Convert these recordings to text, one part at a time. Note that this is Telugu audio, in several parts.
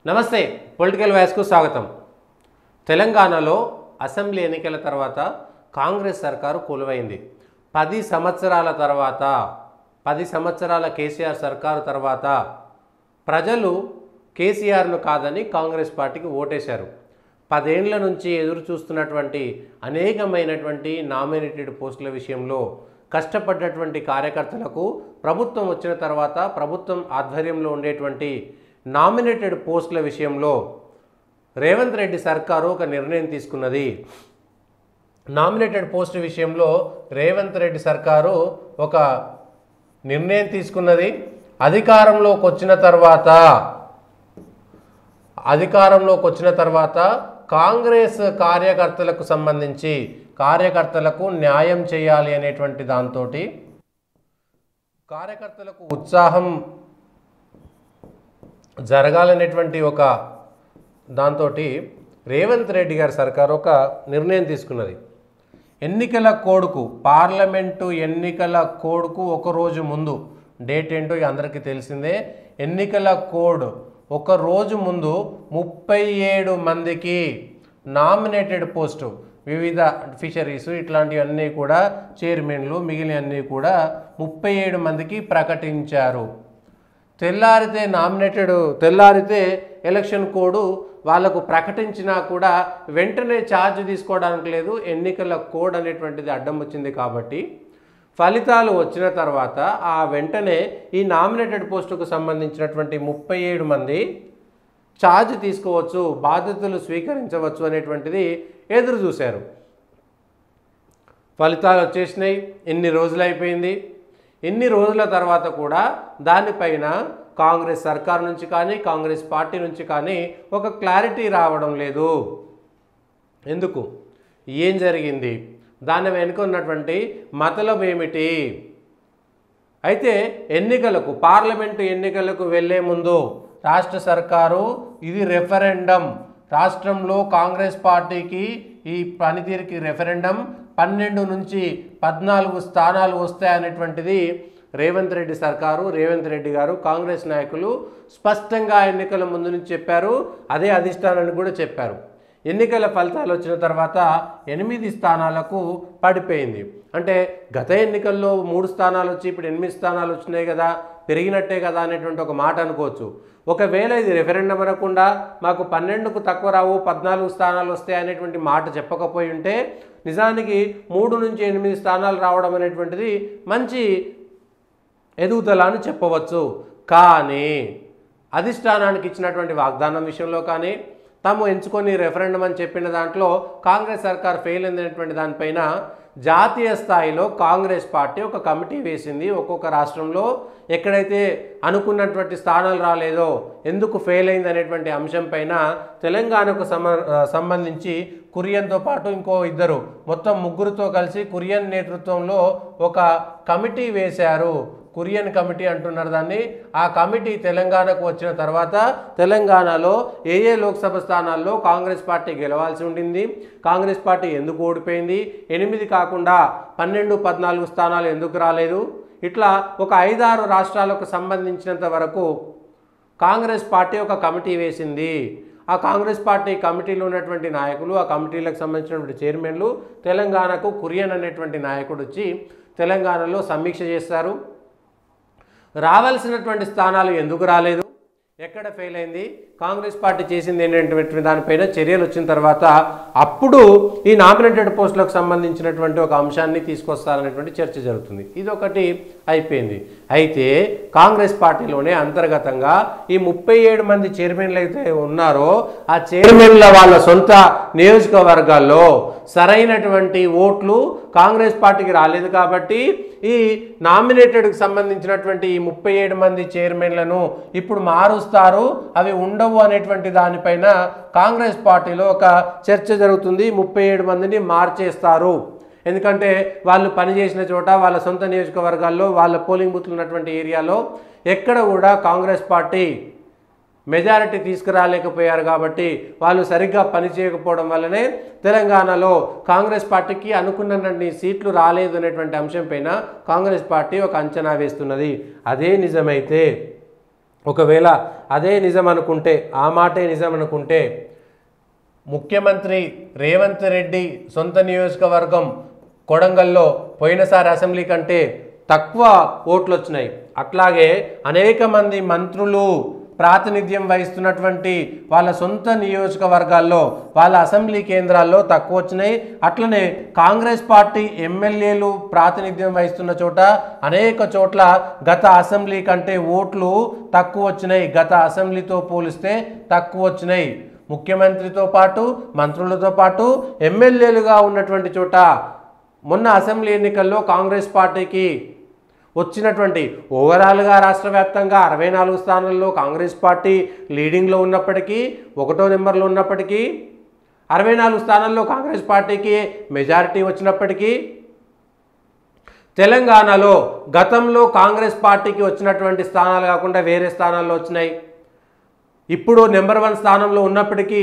నమస్తే పొలిటికల్ వాయిస్కు స్వాగతం. తెలంగాణలో అసెంబ్లీ ఎన్నికల తర్వాత కాంగ్రెస్ సర్కారు కొలువైంది. 10 సంవత్సరాల తర్వాత 10 సంవత్సరాల కేసీఆర్ సర్కారు తర్వాత ప్రజలు కేసీఆర్ను కాదని కాంగ్రెస్ పార్టీకి ఓటేశారు. 10 ఏళ్ల నుంచి ఎదురు చూస్తున్నటువంటి అనేకమైనటువంటి నామినేటెడ్ పోస్టుల విషయంలో కష్టపడ్డటువంటి కార్యకర్తలకు ప్రభుత్వం వచ్చిన తర్వాత ప్రభుత్వం ఆధ్వర్యంలో ఉండేటువంటి నామినేటెడ్ పోస్టుల విషయంలో రేవంత్ రెడ్డి సర్కారు ఒక నిర్ణయం తీసుకున్నది. నామినేటెడ్ పోస్టు విషయంలో రేవంత్ రెడ్డి సర్కారు ఒక నిర్ణయం తీసుకున్నది. అధికారంలోకి వచ్చిన తర్వాత కాంగ్రెస్ కార్యకర్తలకు సంబంధించి కార్యకర్తలకు న్యాయం చేయాలి అనేటువంటి దాంతో కార్యకర్తలకు ఉత్సాహం జరగాలనేటువంటి ఒక దాంతో రేవంత్ రెడ్డి గారి సర్కారు ఒక నిర్ణయం తీసుకున్నది. ఎన్నికల కోడ్కు పార్లమెంటు ఎన్నికల కోడ్కు ఒక రోజు ముందు డేట్ ఏంటో అందరికీ తెలిసిందే. ఎన్నికల కోడ్ ఒక రోజు ముందు 37 మందికి నామినేటెడ్ పోస్టు వివిధ ఫిషరీస్ ఇట్లాంటివన్నీ కూడా చైర్మన్లు మిగిలినవన్నీ కూడా 37 మందికి ప్రకటించారు. తెల్లారితే ఎలక్షన్ కోడ్ వాళ్ళకు ప్రకటించినా కూడా వెంటనే ఛార్జ్ తీసుకోవడానికి లేదు. ఎన్నికల కోడ్ అనేటువంటిది అడ్డం వచ్చింది కాబట్టి ఫలితాలు వచ్చిన తర్వాత ఆ వెంటనే ఈ నామినేటెడ్ పోస్టుకు సంబంధించినటువంటి 37 మంది ఛార్జ్ తీసుకోవచ్చు, బాధ్యతలు స్వీకరించవచ్చు అనేటువంటిది ఎదురు చూశారు. ఫలితాలు వచ్చేసినాయి. ఎన్ని రోజులు అయిపోయింది. ఇన్ని రోజుల తర్వాత కూడా దానిపైన కాంగ్రెస్ సర్కార్ నుంచి కానీ కాంగ్రెస్ పార్టీ నుంచి కానీ ఒక క్లారిటీ రావడం లేదు. ఎందుకు, ఏం జరిగింది, దాని వెనుక ఉన్నటువంటి మతలబు ఏమిటి? అయితే ఎన్నికలకు పార్లమెంటు ఎన్నికలకు వెళ్ళే ముందు రాష్ట్ర సర్కారు ఇది రెఫరెండం, రాష్ట్రంలో కాంగ్రెస్ పార్టీకి ఈ పనితీరుకి రెఫరెండం 12 నుంచి 14 స్థానాలు వస్తాయనేటువంటిది రేవంత్ రెడ్డి సర్కారు రేవంత్ రెడ్డి గారు కాంగ్రెస్ నాయకులు స్పష్టంగా ఎన్నికల ముందు నుంచి చెప్పారు. అదే అధిష్టానాన్ని కూడా చెప్పారు. ఎన్నికల ఫలితాలు వచ్చిన తర్వాత 8 స్థానాలకు పడిపోయింది. అంటే గత ఎన్నికల్లో 3 స్థానాలు వచ్చి ఇప్పుడు 8 స్థానాలు వచ్చినాయి కదా, పెరిగినట్టే కదా అనేటువంటి ఒక మాట అనుకోవచ్చు. ఒకవేళ ఇది రెఫరెండం అనకుండా మాకు 12కు తక్కువ రావు 14 స్థానాలు వస్తాయి అనేటువంటి మాట చెప్పకపోయి ఉంటే నిజానికి 3 నుంచి 8 స్థానాలు రావడం అనేటువంటిది మంచి ఎదుగుదల అని చెప్పవచ్చు. కానీ అధిష్టానానికి ఇచ్చినటువంటి వాగ్దానం విషయంలో కానీ తాము ఎంచుకొని రెఫరెండం అని చెప్పిన దాంట్లో కాంగ్రెస్ సర్కార్ ఫెయిల్ అయినటువంటి దానిపైన జాతీయ స్థాయిలో కాంగ్రెస్ పార్టీ ఒక కమిటీ వేసింది. ఒక్కొక్క రాష్ట్రంలో ఎక్కడైతే అనుకున్నటువంటి స్థానాలు రాలేదో ఎందుకు ఫెయిల్ అయింది అనేటువంటి అంశం పైన తెలంగాణకు సంబంధించి కురియన్తో పాటు ఇంకో 2 మొత్తం 3తో కలిసి కురియన్ నేతృత్వంలో ఒక కమిటీ వేశారు. కురియన్ కమిటీ అంటున్నారు దాన్ని. ఆ కమిటీ తెలంగాణకు వచ్చిన తర్వాత తెలంగాణలో ఏ లోక్సభ స్థానాల్లో కాంగ్రెస్ పార్టీ గెలవాల్సి ఉండింది, కాంగ్రెస్ పార్టీ ఎందుకు ఓడిపోయింది, 8 కాకుండా 12, 14 స్థానాలు ఎందుకు రాలేదు, ఇట్లా ఒక 5-6 రాష్ట్రాలకు సంబంధించినంత వరకు కాంగ్రెస్ పార్టీ ఒక కమిటీ వేసింది. ఆ కాంగ్రెస్ పార్టీ కమిటీలో ఉన్నటువంటి నాయకులు, ఆ కమిటీలకు సంబంధించినటువంటి చైర్మన్లు తెలంగాణకు కురియన్ అనేటువంటి నాయకుడు వచ్చి తెలంగాణలో సమీక్ష చేస్తారు. రావాల్సినటువంటి స్థానాలు ఎందుకు రాలేదు, ఎక్కడ ఫెయిల్ అయింది, కాంగ్రెస్ పార్టీ చేసింది ఏంటంటే దానిపైన చర్యలు వచ్చిన తర్వాత అప్పుడు ఈ నామినేటెడ్ పోస్టులకు సంబంధించినటువంటి ఒక అంశాన్ని తీసుకొస్తారనేటువంటి చర్చ జరుగుతుంది. ఇది ఒకటి అయిపోయింది. అయితే కాంగ్రెస్ పార్టీలోనే అంతర్గతంగా ఈ 37 మంది చైర్మన్లు అయితే ఉన్నారో ఆ చైర్మన్ల వాళ్ళ సొంత నియోజకవర్గాల్లో సరైనటువంటి ఓట్లు కాంగ్రెస్ పార్టీకి రాలేదు కాబట్టి ఈ నామినేటెడ్కి సంబంధించినటువంటి ఈ 37 మంది చైర్మన్లను ఇప్పుడు మారుస్తారు, అవి ఉండవు అనేటువంటి దానిపైన కాంగ్రెస్ పార్టీలో ఒక చర్చ జరుగుతుంది. 37 మందిని మార్చేస్తారు. ఎందుకంటే వాళ్ళు పనిచేసిన చోట వాళ్ళ సొంత నియోజకవర్గాల్లో వాళ్ళ పోలింగ్ బూత్లు ఉన్నటువంటి ఏరియాలో ఎక్కడ కూడా కాంగ్రెస్ పార్టీ మెజారిటీ తీసుకురాలేకపోయారు కాబట్టి వాళ్ళు సరిగ్గా పనిచేయకపోవడం వల్లనే తెలంగాణలో కాంగ్రెస్ పార్టీకి అనుకున్నన్ని సీట్లు రాలేదు అనేటువంటి అంశం పైన కాంగ్రెస్ పార్టీ ఒక అంచనా వేస్తున్నది. అదే నిజమైతే ఒకవేళ అదే నిజం అనుకుంటే, ఆ మాటే నిజం అనుకుంటే, ముఖ్యమంత్రి రేవంత్ రెడ్డి సొంత నియోజకవర్గం కొడంగల్లో పోయినసారి అసెంబ్లీ కంటే తక్కువ ఓట్లు వచ్చినాయి. అట్లాగే అనేక మంది మంత్రులు ప్రాతినిధ్యం వహిస్తున్నటువంటి వాళ్ళ సొంత నియోజకవర్గాల్లో, వాళ్ళ అసెంబ్లీ కేంద్రాల్లో తక్కువ వచ్చినాయి. అట్లనే కాంగ్రెస్ పార్టీ ఎమ్మెల్యేలు ప్రాతినిధ్యం వహిస్తున్న చోట అనేక చోట్ల గత అసెంబ్లీ కంటే ఓట్లు తక్కువ వచ్చినాయి. గత అసెంబ్లీతో పోలిస్తే తక్కువ వచ్చినాయి. ముఖ్యమంత్రితో పాటు, మంత్రులతో పాటు ఎమ్మెల్యేలుగా ఉన్నటువంటి చోట మొన్న అసెంబ్లీ ఎన్నికల్లో కాంగ్రెస్ పార్టీకి వచ్చినటువంటి ఓవరాల్గా రాష్ట్ర వ్యాప్తంగా 64 స్థానాల్లో కాంగ్రెస్ పార్టీ లీడింగ్లో ఉన్నప్పటికీ, 1వ నెంబర్లో ఉన్నప్పటికీ, 64 స్థానాల్లో కాంగ్రెస్ పార్టీకి మెజారిటీ వచ్చినప్పటికీ, తెలంగాణలో గతంలో కాంగ్రెస్ పార్టీకి వచ్చినటువంటి స్థానాలు కాకుండా వేరే స్థానాల్లో వచ్చినాయి. ఇప్పుడు నెంబర్ 1 స్థానంలో ఉన్నప్పటికీ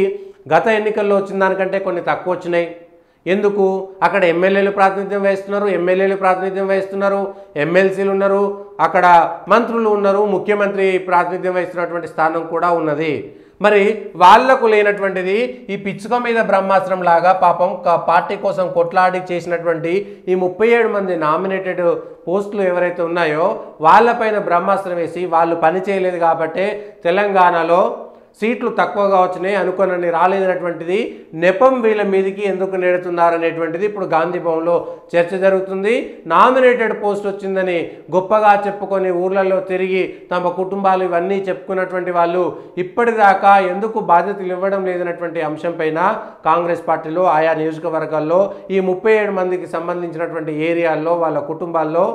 గత ఎన్నికల్లో వచ్చిన దానికంటే కొన్ని తక్కువ వచ్చినాయి. ఎందుకు? అక్కడ ఎమ్మెల్యేలు ప్రాతినిధ్యం వహిస్తున్నారు, ఎమ్మెల్సీలు ఉన్నారు, అక్కడ మంత్రులు ఉన్నారు, ముఖ్యమంత్రి ప్రాతినిధ్యం వహిస్తున్నటువంటి స్థానం కూడా ఉన్నది. మరి వాళ్లకు లేనటువంటిది ఈ పిచ్చుక మీద బ్రహ్మాస్త్రం లాగా పాపం పార్టీ కోసం కొట్లాడి చేసినటువంటి ఈ 37 మంది నామినేటెడ్ పోస్టులు ఎవరైతే ఉన్నాయో వాళ్ళపైన బ్రహ్మాస్త్రం వేసి వాళ్ళు పని చేయలేదు కాబట్టే తెలంగాణలో సీట్లు తక్కువగా వచ్చినాయి, అనుకోనని రాలేదనేటువంటిది నెపం వీళ్ళ మీదకి ఎందుకు నెడుతున్నారనేటువంటిది ఇప్పుడు గాంధీ భవన్లో చర్చ జరుగుతుంది. నామినేటెడ్ పోస్ట్ వచ్చిందని గొప్పగా చెప్పుకొని ఊర్లలో తిరిగి తమ కుటుంబాలు ఇవన్నీ చెప్పుకున్నటువంటి వాళ్ళు ఇప్పటిదాకా ఎందుకు బాధ్యతలు ఇవ్వడం లేదనేటువంటి అంశంపైన కాంగ్రెస్ పార్టీలో ఆయా నియోజకవర్గాల్లో ఈ 37 మందికి సంబంధించినటువంటి ఏరియాల్లో వాళ్ళ కుటుంబాల్లో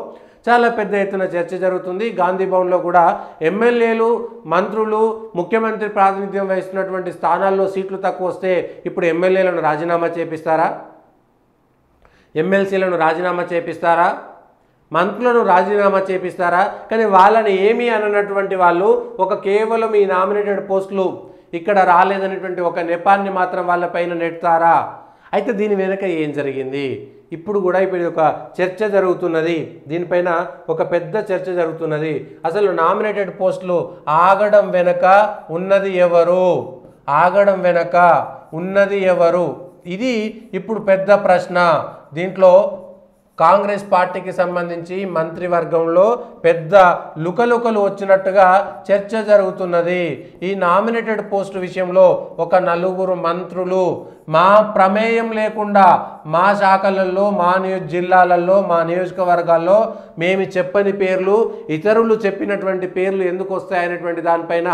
చాలా పెద్ద ఎత్తున చర్చ జరుగుతుంది. గాంధీ భవన్లో కూడా ఎమ్మెల్యేలు, మంత్రులు, ముఖ్యమంత్రి ప్రాతినిధ్యం వహిస్తున్నటువంటి స్థానాల్లో సీట్లు తక్కువ వస్తే ఇప్పుడు ఎమ్మెల్యేలను రాజీనామా చేపిస్తారా? ఎమ్మెల్సీలను రాజీనామా చేపిస్తారా? మంత్రులను రాజీనామా చేపిస్తారా? కానీ వాళ్ళని ఏమీ అననటువంటి వాళ్ళు కేవలం ఈ నామినేటెడ్ పోస్టులు ఇక్కడ రాలేదనేటువంటి ఒక నెపాన్ని మాత్రం వాళ్ళపైన నెడతారా? అయితే దీని వెనుక ఏం జరిగింది? ఇప్పుడు ఒక చర్చ జరుగుతున్నది, దీనిపైన ఒక పెద్ద చర్చ జరుగుతున్నది. అసలు నామినేటెడ్ పోస్టులు ఆగడం వెనుక ఉన్నది ఎవరు? ఇది ఇప్పుడు పెద్ద ప్రశ్న. దీంట్లో కాంగ్రెస్ పార్టీకి సంబంధించి మంత్రివర్గంలో పెద్ద లుకలుకలు వచ్చినట్టుగా చర్చ జరుగుతున్నది. ఈ నామినేటెడ్ పోస్టు విషయంలో 4 మంత్రులు మా ప్రమేయం లేకుండా మా శాఖలలో, మా జిల్లాలలో, మా నియోజకవర్గాల్లో మేము చెప్పని పేర్లు ఇతరులు చెప్పినటువంటి పేర్లు ఎందుకు వస్తాయనేటువంటి దానిపైన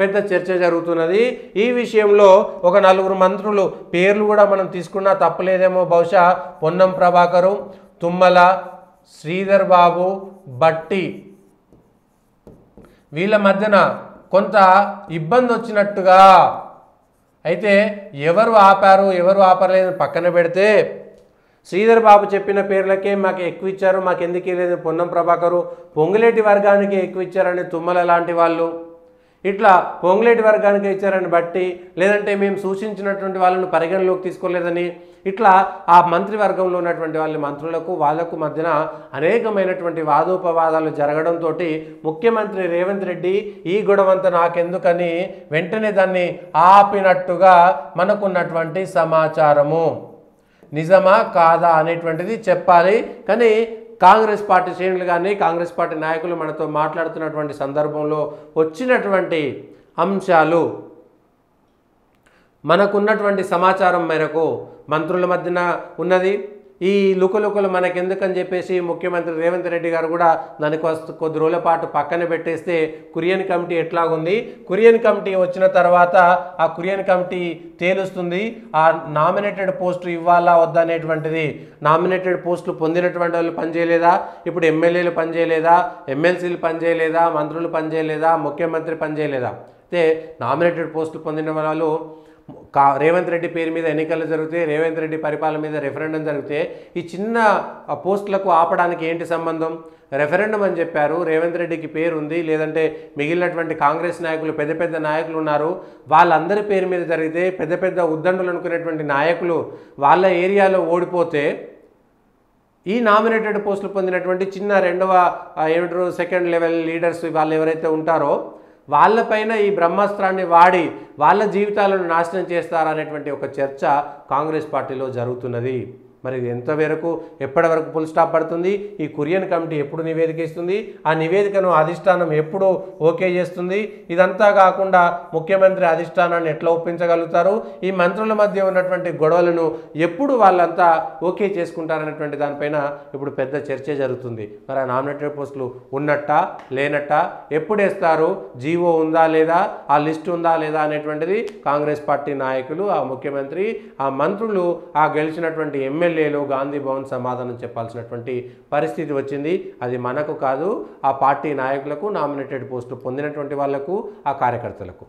పెద్ద చర్చ జరుగుతున్నది. ఈ విషయంలో 4 మంత్రులు పేర్లు కూడా మనం తీసుకున్నా తప్పలేదేమో. బహుశా పొన్నం ప్రభాకరు, తుమ్మల, శ్రీధర్ బాబు, బట్టి వీళ్ళ మధ్యన కొంత ఇబ్బంది వచ్చినట్టుగా. అయితే ఎవరు ఆపారు, ఎవరు ఆపలేదు పక్కన పెడితే శ్రీధర్ బాబు చెప్పిన పేర్లకే మాకు ఎక్కువ ఇచ్చారు, మాకు ఎందుకు లేదు పొన్నం ప్రభాకరు, పొంగులేటి వర్గానికి ఎక్కువ ఇచ్చారని తుమ్మల లాంటి వాళ్ళు, ఇట్లా పొంగులేటి వర్గానికి ఇచ్చారని బట్టి, లేదంటే మేము సూచించినటువంటి వాళ్ళను పరిగణలోకి తీసుకోలేదని, ఇట్లా ఆ మంత్రివర్గంలో ఉన్నటువంటి వాళ్ళ మంత్రులకు వాళ్ళకు మధ్యన అనేకమైనటువంటి వాదోపవాదాలు జరగడంతో ముఖ్యమంత్రి రేవంత్ రెడ్డి ఈ గొడవంతా నాకెందుకని వెంటనే దాన్ని ఆపినట్టుగా మనకున్నటువంటి సమాచారము. నిజమా కాదా అనేటువంటిది చెప్పాలి. కానీ కాంగ్రెస్ పార్టీ శ్రేణులు కానీ కాంగ్రెస్ పార్టీ నాయకులు మనతో మాట్లాడుతున్నటువంటి సందర్భంలో వచ్చినటువంటి అంశాలు, మనకున్నటువంటి సమాచారం మేరకు మంత్రుల మధ్యన ఉన్నది. ఈ లుకలుకలు మనకెందుకని చెప్పేసి ముఖ్యమంత్రి రేవంత్ రెడ్డి గారు కూడా దానికి కొద్ది రోజుల పాటు పక్కన పెట్టేస్తే కురియన్ కమిటీ ఎట్లాగుంది, కురియన్ కమిటీ వచ్చిన తర్వాత ఆ కురియన్ కమిటీ తేలుస్తుంది ఆ నామినేటెడ్ పోస్టు ఇవ్వాలా వద్దా అనేటువంటిది. నామినేటెడ్ పోస్టులు పొందినటువంటి వాళ్ళు పనిచేయలేదా, ఇప్పుడు ఎమ్మెల్యేలు పనిచేయలేదా, ఎమ్మెల్సీలు పనిచేయలేదా, మంత్రులు పనిచేయలేదా, ముఖ్యమంత్రి పనిచేయలేదా? అయితే నామినేటెడ్ పోస్టులు పొందిన వాళ్ళు రేవంత్ రెడ్డి పేరు మీద ఎన్నికలు జరిగితే, రేవంత్ రెడ్డి పరిపాలన మీద రెఫరెండం జరిగితే ఈ చిన్న పోస్టులకు ఆపడానికి ఏంటి సంబంధం? రెఫరెండం అని చెప్పారు, రేవంత్ రెడ్డికి పేరు ఉంది, లేదంటే మిగిలినటువంటి కాంగ్రెస్ నాయకులు పెద్ద పెద్ద నాయకులు ఉన్నారు, వాళ్ళందరి పేరు మీద జరిగితే పెద్ద పెద్ద ఉద్దండులు అనుకునేటువంటి నాయకులు వాళ్ళ ఏరియాలో ఓడిపోతే ఈ నామినేటెడ్ పోస్టులు పొందినటువంటి చిన్న రెండవ సెకండ్ లెవెల్ లీడర్స్ వాళ్ళు ఎవరైతే ఉంటారో వాళ్ళపైన ఈ బ్రహ్మాస్త్రాన్ని వాడి వాళ్ళ జీవితాలను నాశనం చేస్తారనేటువంటి ఒక చర్చ కాంగ్రెస్ పార్టీలో జరుగుతున్నది. మరి ఇది ఎంతవరకు ఎప్పటి వరకు ఫుల్ స్టాప్ పడుతుంది? ఈ కురియన్ కమిటీ ఎప్పుడు నివేదిక ఇస్తుంది? ఆ నివేదికను అధిష్టానం ఎప్పుడు ఓకే చేస్తుంది? ఇదంతా కాకుండా ముఖ్యమంత్రి అధిష్టానాన్ని ఎట్లా ఒప్పించగలుగుతారు? ఈ మంత్రుల మధ్య ఉన్నటువంటి గొడవలను ఎప్పుడు వాళ్ళంతా ఓకే చేసుకుంటారనేటువంటి దానిపైన ఇప్పుడు పెద్ద చర్చ జరుగుతుంది. మరి ఆ నామినేటెడ్ పోస్టులు ఉన్నట్టా లేనట్టా, ఎప్పుడు వేస్తారు, జీవో ఉందా లేదా, ఆ లిస్టు ఉందా లేదా అనేటువంటిది కాంగ్రెస్ పార్టీ నాయకులు, ఆ ముఖ్యమంత్రి, ఆ మంత్రులు, ఆ గెలిచినటువంటి ఎమ్మెల్యేలు గాంధీ భవన్ సమాధానం చెప్పాల్సినటువంటి పరిస్థితి వచ్చింది. అది మనకు కాదు, ఆ పార్టీ నాయకులకు, నామినేటెడ్ పోస్టులు పొందినటువంటి వాళ్లకు, ఆ కార్యకర్తలకు.